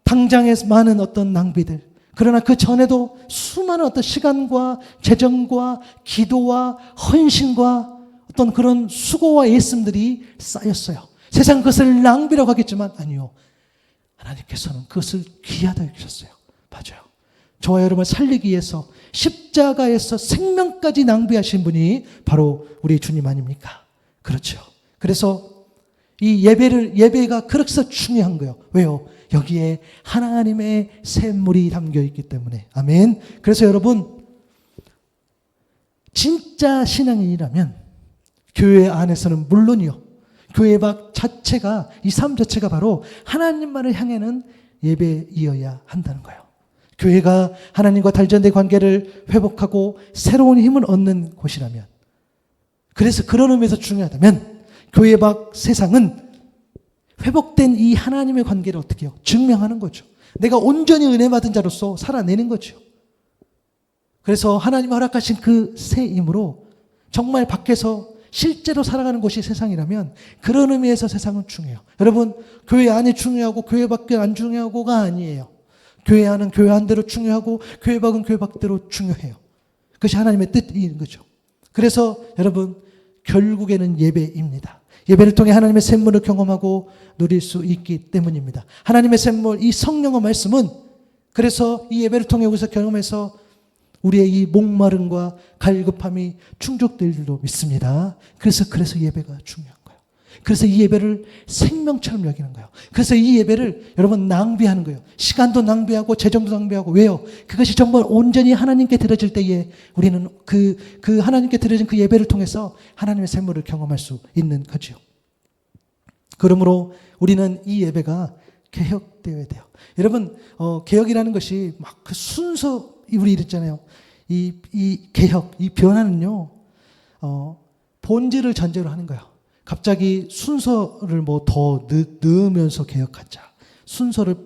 당장에 많은 어떤 낭비들 그러나 그 전에도 수많은 어떤 시간과 재정과 기도와 헌신과 어떤 그런 수고와 애씀들이 쌓였어요. 세상 그것을 낭비라고 하겠지만 아니요. 하나님께서는 그것을 귀하다 여기셨어요. 맞아요. 저와 여러분을 살리기 위해서 십자가에서 생명까지 낭비하신 분이 바로 우리 주님 아닙니까? 그렇죠. 그래서 이 예배가 그렇게 중요한 거예요. 왜요? 여기에 하나님의 샘물이 담겨 있기 때문에. 아멘. 그래서 여러분 진짜 신앙인이라면 교회 안에서는 물론이요, 교회 밖 자체가, 이 삶 자체가 바로 하나님만을 향하는 예배이어야 한다는 거예요. 교회가 하나님과 단절된 관계를 회복하고 새로운 힘을 얻는 곳이라면, 그래서 그런 의미에서 중요하다면 교회 밖 세상은 회복된 이 하나님의 관계를 어떻게 해요? 증명하는 거죠. 내가 온전히 은혜 받은 자로서 살아내는 거죠. 그래서 하나님 허락하신 그 새 힘으로 정말 밖에서 실제로 살아가는 곳이 세상이라면 그런 의미에서 세상은 중요해요. 여러분, 교회 안이 중요하고 교회 밖이 안 중요하고가 아니에요. 교회 안은 교회 안대로 중요하고 교회 밖은 교회 밖대로 중요해요. 그것이 하나님의 뜻인 거죠. 그래서 여러분, 결국에는 예배입니다. 예배를 통해 하나님의 샘물을 경험하고 누릴 수 있기 때문입니다. 하나님의 샘물, 이 성령의 말씀은 그래서 이 예배를 통해 우리서 경험해서 우리의 이 목마름과 갈급함이 충족될 줄로 믿습니다. 그래서 예배가 중요한 거예요. 그래서 이 예배를 생명처럼 여기는 거예요. 그래서 이 예배를 여러분 낭비하는 거예요. 시간도 낭비하고 재정도 낭비하고. 왜요? 그것이 정말 온전히 하나님께 드려질 때에 우리는 그 하나님께 드려진 그 예배를 통해서 하나님의 샘물을 경험할 수 있는 거죠. 그러므로 우리는 이 예배가 개혁되어야 돼요. 여러분, 개혁이라는 것이 막 그 순서, 우리 이랬잖아요. 이 개혁, 이 변화는요, 본질을 전제로 하는 거예요. 갑자기 순서를 뭐 더 넣으면서 개혁하자.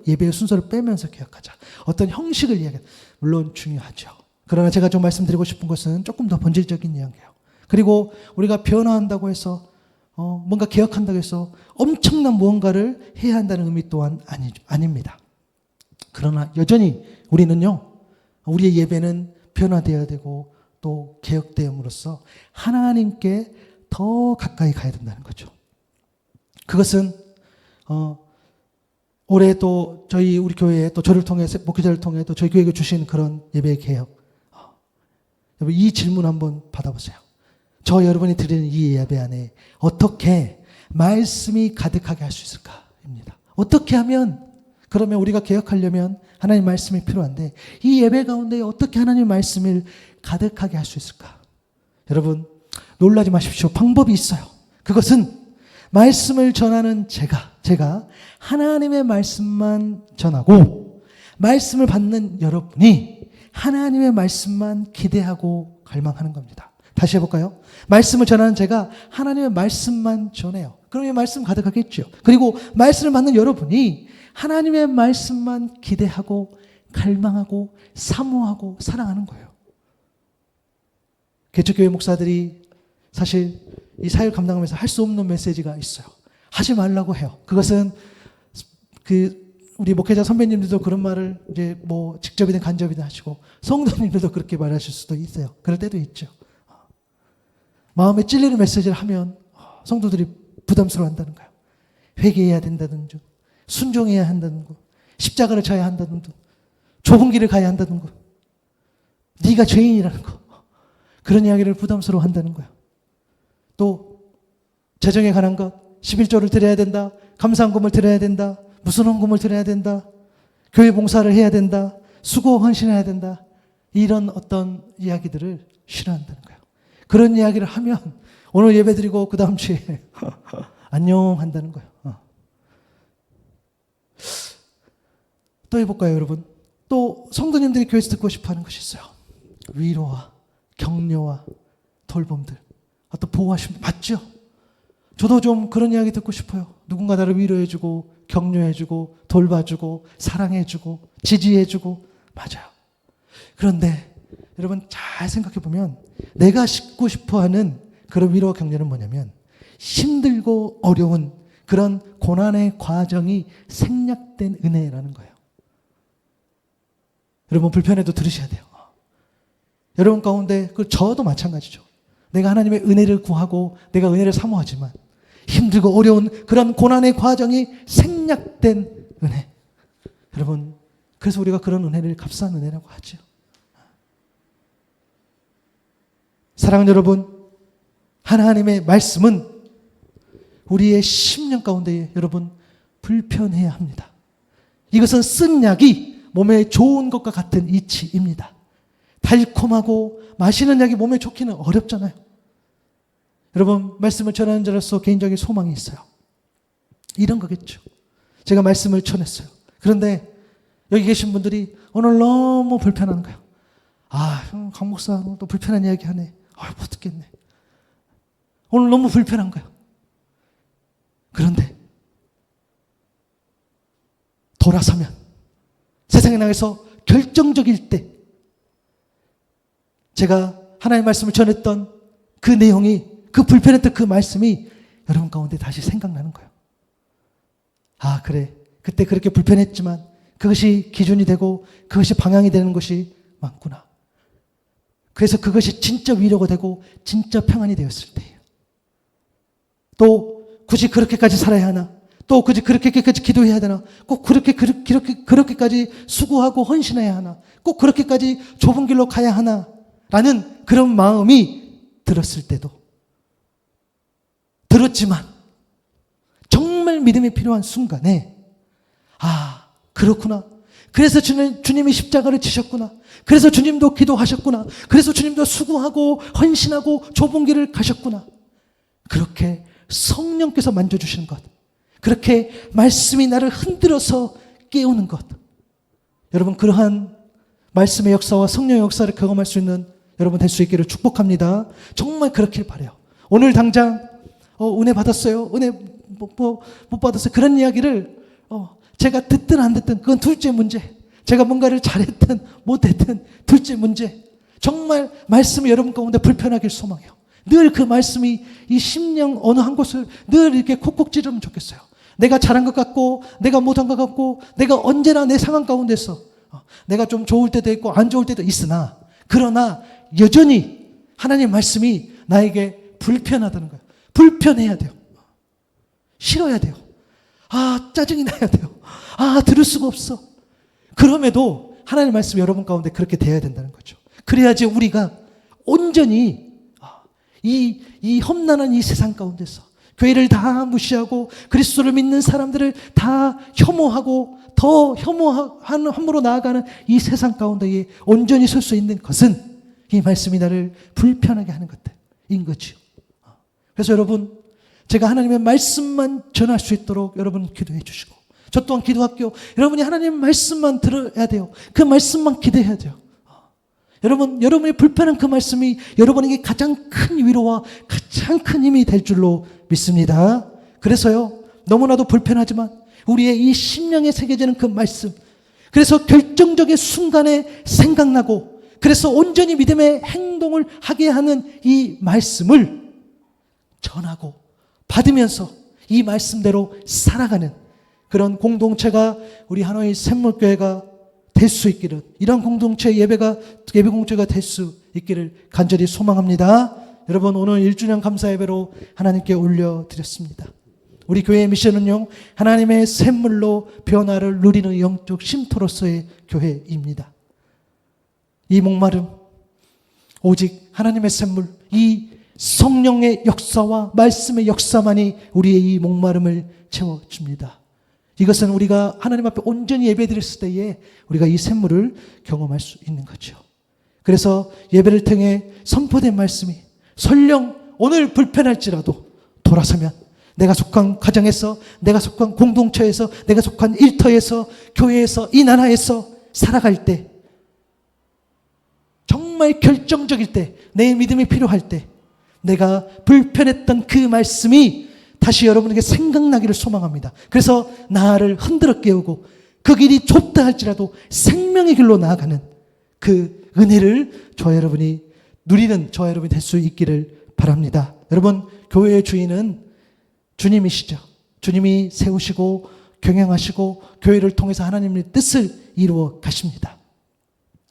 예배의 순서를 빼면서 개혁하자. 어떤 형식을 이야기해요. 물론 중요하죠. 그러나 제가 좀 말씀드리고 싶은 것은 조금 더 본질적인 이야기예요. 그리고 우리가 변화한다고 해서, 뭔가 개혁한다고 해서 엄청난 무언가를 해야 한다는 의미 또한 아닙니다. 그러나 여전히 우리는요, 우리의 예배는 변화되어야 되고 또 개혁됨으로써 하나님께 더 가까이 가야 된다는 거죠. 그것은 올해 또 우리 교회에 또 저를 통해, 목회자를 통해 또 저희 교회에 주신 그런 예배의 개혁. 여러분, 이 질문 한번 받아보세요. 저 여러분이 드리는 이 예배 안에 어떻게 말씀이 가득하게 할 수 있을까입니다. 어떻게 하면, 그러면 우리가 개혁하려면 하나님 말씀이 필요한데 이 예배 가운데 어떻게 하나님 말씀을 가득하게 할 수 있을까? 여러분, 놀라지 마십시오. 방법이 있어요. 그것은 말씀을 전하는 제가 하나님의 말씀만 전하고 말씀을 받는 여러분이 하나님의 말씀만 기대하고 갈망하는 겁니다. 다시 해볼까요? 말씀을 전하는 제가 하나님의 말씀만 전해요. 그럼 이 말씀 가득하겠죠. 그리고 말씀을 받는 여러분이 하나님의 말씀만 기대하고 갈망하고 사모하고 사랑하는 거예요. 개척교회 목사들이 사실 이 사역을 감당하면서 할 수 없는 메시지가 있어요. 하지 말라고 해요. 그것은 우리 목회자 선배님들도 그런 말을 이제 뭐 직접이든 간접이든 하시고 성도님들도 그렇게 말하실 수도 있어요. 그럴 때도 있죠. 마음에 찔리는 메시지를 하면 성도들이 부담스러워한다는 거예요. 회개해야 된다는 점, 순종해야 한다는 거, 십자가를 져야 한다는 거, 좁은 길을 가야 한다는 거, 네가 죄인이라는 거, 그런 이야기를 부담스러워한다는 거예요. 또 재정에 관한 것, 11조를 드려야 된다, 감사헌금을 드려야 된다, 무슨 헌금을 드려야 된다, 교회 봉사를 해야 된다, 수고 헌신해야 된다, 이런 어떤 이야기들을 싫어한다는 거예요. 그런 이야기를 하면 오늘 예배드리고 그 다음 주에 안녕 한다는 거예요. 또 해볼까요, 여러분? 또 성도님들이 교회에서 듣고 싶어하는 것이 있어요. 위로와 격려와 돌봄들, 어떤 보호하심, 맞죠? 저도 좀 그런 이야기 듣고 싶어요. 누군가 나를 위로해주고 격려해주고 돌봐주고 사랑해주고 지지해주고, 맞아요. 그런데 여러분 잘 생각해보면 내가 싣고 싶어하는 그런 위로와 격려는 뭐냐면 힘들고 어려운 그런 고난의 과정이 생략된 은혜라는 거예요. 여러분 불편해도 들으셔야 돼요. 여러분 가운데, 저도 마찬가지죠. 내가 하나님의 은혜를 구하고 내가 은혜를 사모하지만 힘들고 어려운 그런 고난의 과정이 생략된 은혜. 여러분, 그래서 우리가 그런 은혜를 값싼 은혜라고 하죠. 사랑하는 여러분, 하나님의 말씀은 우리의 심령 가운데 여러분 불편해야 합니다. 이것은 쓴 약이 몸에 좋은 것과 같은 이치입니다. 달콤하고 마시는 약이 몸에 좋기는 어렵잖아요. 여러분, 말씀을 전하는 자로서 개인적인 소망이 있어요. 이런 거겠죠. 제가 말씀을 전했어요. 그런데 여기 계신 분들이 오늘 너무 불편한 거예요. 강 목사 또 불편한 이야기 하네. 못 듣겠네. 오늘 너무 불편한 거예요. 그런데 돌아서면 세상에 나가서 결정적일 때 제가 하나님의 말씀을 전했던 그 내용이, 그 불편했던 그 말씀이 여러분 가운데 다시 생각나는 거예요. 그래. 그때 그렇게 불편했지만 그것이 기준이 되고 그것이 방향이 되는 것이 많구나. 그래서 그것이 진짜 위로가 되고 진짜 평안이 되었을 때예요. 또 굳이 그렇게까지 살아야 하나? 또 굳이 그렇게까지 기도해야 되나? 꼭 그렇게까지 수고하고 헌신해야 하나? 꼭 그렇게까지 좁은 길로 가야 하나? 라는 그런 마음이 들었을 때도, 들었지만 정말 믿음이 필요한 순간에 그렇구나. 그래서 주님이 십자가를 지셨구나. 그래서 주님도 기도하셨구나. 그래서 주님도 수고하고 헌신하고 좁은 길을 가셨구나. 그렇게 성령께서 만져주시는 것, 그렇게 말씀이 나를 흔들어서 깨우는 것, 여러분 그러한 말씀의 역사와 성령의 역사를 경험할 수 있는 여러분 될 수 있기를 축복합니다. 정말 그렇길 바라요. 오늘 당장 은혜 받았어요, 은혜 못 받았어요, 그런 이야기를 제가 듣든 안 듣든 그건 둘째 문제. 제가 뭔가를 잘했든 못했든 둘째 문제. 정말 말씀이 여러분 가운데 불편하길 소망해요. 늘 그 말씀이 이 심령 어느 한 곳을 늘 이렇게 콕콕 찌르면 좋겠어요. 내가 잘한 것 같고 내가 못한 것 같고 내가 언제나 내 상황 가운데서 내가 좀 좋을 때도 있고 안 좋을 때도 있으나, 그러나 여전히 하나님 말씀이 나에게 불편하다는 거예요. 불편해야 돼요. 싫어야 돼요. 짜증이 나야 돼요. 들을 수가 없어. 그럼에도 하나님 말씀이 여러분 가운데 그렇게 돼야 된다는 거죠. 그래야지 우리가 온전히 이 험난한 이 세상 가운데서 교회를 다 무시하고 그리스도를 믿는 사람들을 다 혐오하고 더 혐오함으로 나아가는 이 세상 가운데에 온전히 설 수 있는 것은 이 말씀이 나를 불편하게 하는 것들인 거죠. 그래서 여러분, 제가 하나님의 말씀만 전할 수 있도록 여러분 기도해 주시고, 저 또한 기도할게요. 여러분이 하나님의 말씀만 들어야 돼요. 그 말씀만 기대해야 돼요. 여러분의 불편한 그 말씀이 여러분에게 가장 큰 위로와 가장 큰 힘이 될 줄로 믿습니다. 그래서요, 너무나도 불편하지만 우리의 이 심령에 새겨지는 그 말씀, 그래서 결정적인 순간에 생각나고, 그래서 온전히 믿음의 행동을 하게 하는 이 말씀을 전하고 받으면서 이 말씀대로 살아가는 그런 공동체가 우리 하나의 샘물교회가 될 수 있기를, 이런 공동체 예배 공동체가 될 수 있기를 간절히 소망합니다. 여러분, 오늘 1주년 감사 예배로 하나님께 올려드렸습니다. 우리 교회의 미션은요, 하나님의 샘물로 변화를 누리는 영적 쉼터로서의 교회입니다. 이 목마름, 오직 하나님의 샘물, 이 성령의 역사와 말씀의 역사만이 우리의 이 목마름을 채워줍니다. 이것은 우리가 하나님 앞에 온전히 예배드렸을 때에 우리가 이 샘물을 경험할 수 있는 거죠. 그래서 예배를 통해 선포된 말씀이 설령 오늘 불편할지라도 돌아서면 내가 속한 가정에서, 내가 속한 공동체에서, 내가 속한 일터에서, 교회에서, 이 나라에서 살아갈 때, 정말 결정적일 때, 내 믿음이 필요할 때 내가 불편했던 그 말씀이 다시 여러분에게 생각나기를 소망합니다. 그래서 나를 흔들어 깨우고 그 길이 좁다 할지라도 생명의 길로 나아가는 그 은혜를 저와 여러분이 누리는 저와 여러분이 될 수 있기를 바랍니다. 여러분, 교회의 주인은 주님이시죠. 주님이 세우시고 경영하시고 교회를 통해서 하나님의 뜻을 이루어 가십니다.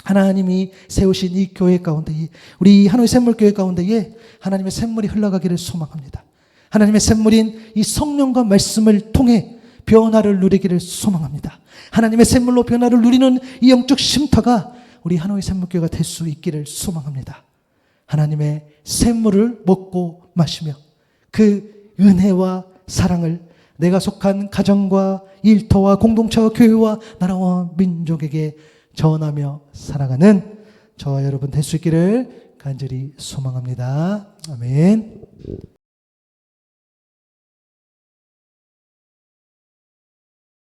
하나님이 세우신 이 교회 가운데에, 우리 하노이 샘물교회 가운데에 하나님의 샘물이 흘러가기를 소망합니다. 하나님의 샘물인 이 성령과 말씀을 통해 변화를 누리기를 소망합니다. 하나님의 샘물로 변화를 누리는 이 영적 쉼터가 우리 하노이 샘물교회가 될 수 있기를 소망합니다. 하나님의 샘물을 먹고 마시며 그 은혜와 사랑을 내가 속한 가정과 일터와 공동체와 교회와 나라와 민족에게 전하며 살아가는 저와 여러분 될 수 있기를 간절히 소망합니다. 아멘.